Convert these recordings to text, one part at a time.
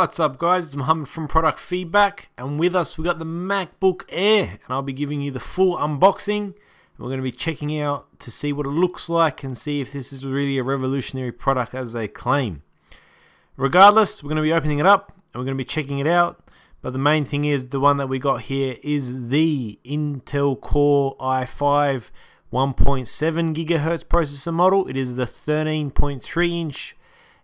What's up guys, it's Mohammed from Product Feedback, and with us we got the MacBook Air, and I'll be giving you the full unboxing, and we're going to be checking out to see what it looks like and see if this is really a revolutionary product as they claim. Regardless, we're going to be opening it up and we're going to be checking it out, but the main thing is the one that we got here is the Intel Core i5 1.7 GHz processor model. It is the 13.3 inch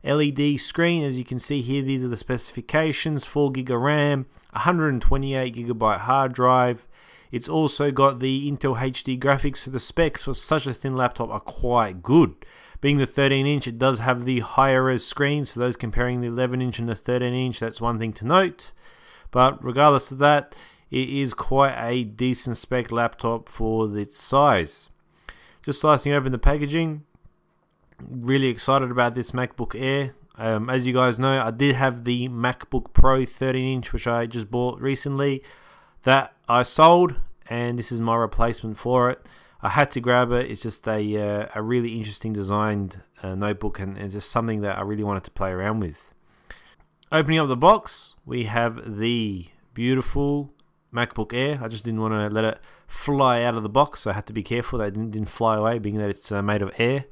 LED screen. As you can see here, these are the specifications: 4 GB RAM, 128 GB hard drive. It's also got the Intel HD graphics, so the specs for such a thin laptop are quite good. Being the 13 inch, it does have the higher res screen, so those comparing the 11 inch and the 13 inch, that's one thing to note. But regardless of that, it is quite a decent spec laptop for its size. Just slicing open the packaging. Really excited about this MacBook Air. As you guys know, I did have the MacBook Pro 13 inch which I just bought recently. That I sold, and this is my replacement for it. I had to grab it. It's just a really interesting designed notebook, and it's just something that I really wanted to play around with. Opening up the box, we have the beautiful MacBook Air. I just didn't want to let it fly out of the box, so I had to be careful that it didn't fly away, being that it's made of air.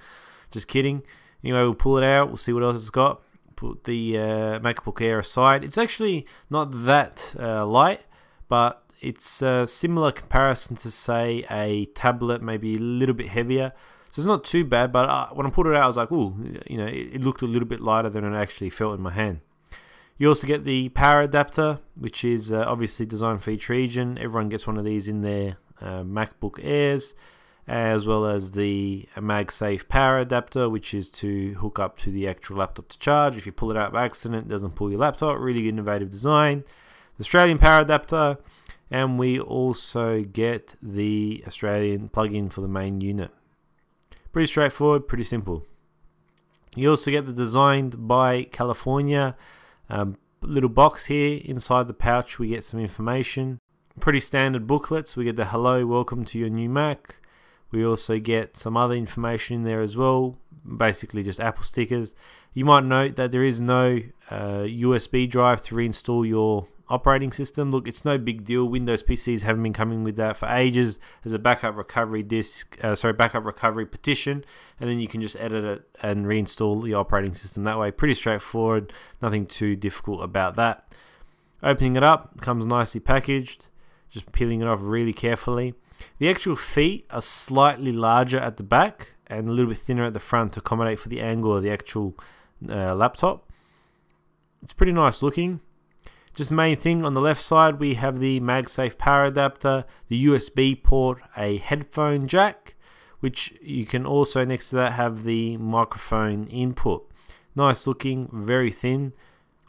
Just kidding. Anyway, we'll pull it out. We'll see what else it's got. Put the MacBook Air aside. It's actually not that light, but it's a similar comparison to, say, a tablet, maybe a little bit heavier. So it's not too bad, but when I pulled it out, I was like, ooh, you know, it looked a little bit lighter than it actually felt in my hand. You also get the power adapter, which is obviously designed for each region. Everyone gets one of these in their MacBook Airs, as well as the MagSafe power adapter, which is to hook up to the actual laptop to charge. If you pull it out by accident, it doesn't pull your laptop. Really innovative design. The Australian power adapter, and we also get the Australian plug-in for the main unit. Pretty straightforward, pretty simple. You also get the Designed by California little box here. Inside the pouch we get some information. Pretty standard booklets. We get the hello, welcome to your new Mac. We also get some other information in there as well, basically just Apple stickers. You might note that there is no USB drive to reinstall your operating system. Look, it's no big deal. Windows PCs haven't been coming with that for ages. There's a backup recovery backup recovery partition, and then you can just edit it and reinstall the operating system that way. Pretty straightforward, nothing too difficult about that. Opening it up, comes nicely packaged. Just peeling it off really carefully. The actual feet are slightly larger at the back and a little bit thinner at the front to accommodate for the angle of the actual laptop. It's pretty nice looking. Just the main thing, on the left side we have the MagSafe power adapter, the USB port, a headphone jack, which you can also next to that have the microphone input. Nice looking, very thin.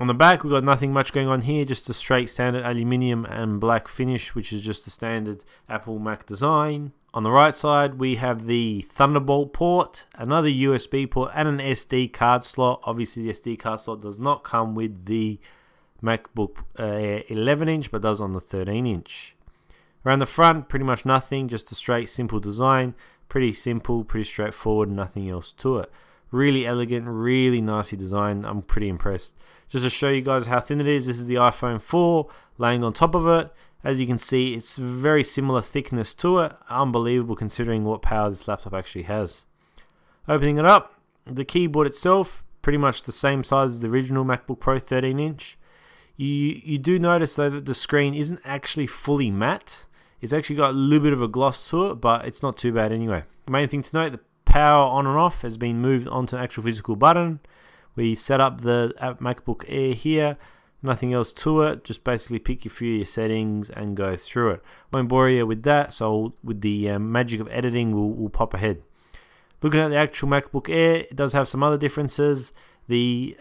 On the back we've got nothing much going on here, just a straight standard aluminium and black finish, which is just the standard Apple Mac design. On the right side we have the Thunderbolt port, another USB port, and an SD card slot. Obviously the SD card slot does not come with the MacBook Air 11 inch, but does on the 13 inch. Around the front, pretty much nothing, just a straight simple design. Pretty simple, pretty straightforward, nothing else to it. Really elegant, really nicely designed. I'm pretty impressed. Just to show you guys how thin it is, this is the iPhone 4 laying on top of it. As you can see, it's very similar thickness to it. Unbelievable considering what power this laptop actually has. Opening it up, the keyboard itself, pretty much the same size as the original MacBook Pro 13 inch. You do notice though that the screen isn't actually fully matte. It's actually got a little bit of a gloss to it, but it's not too bad anyway. The main thing to note, the power on and off has been moved onto an actual physical button. We set up the MacBook Air here, nothing else to it, just basically pick a few of your settings and go through it. Won't bore you with that, so with the magic of editing we'll pop ahead. Looking at the actual MacBook Air, it does have some other differences. The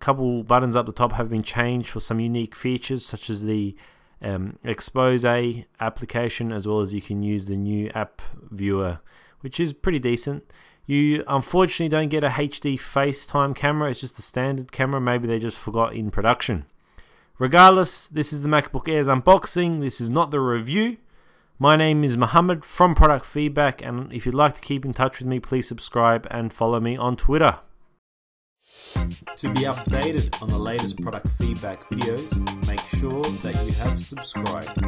couple buttons up the top have been changed for some unique features, such as the expose application, as well as you can use the new app viewer, which is pretty decent. You unfortunately don't get a HD FaceTime camera, it's just a standard camera. Maybe they just forgot in production. Regardless, this is the MacBook Air's unboxing. This is not the review. My name is Mohammed from Product Feedback, and if you'd like to keep in touch with me, please subscribe and follow me on Twitter. To be updated on the latest product feedback videos, make sure that you have subscribed.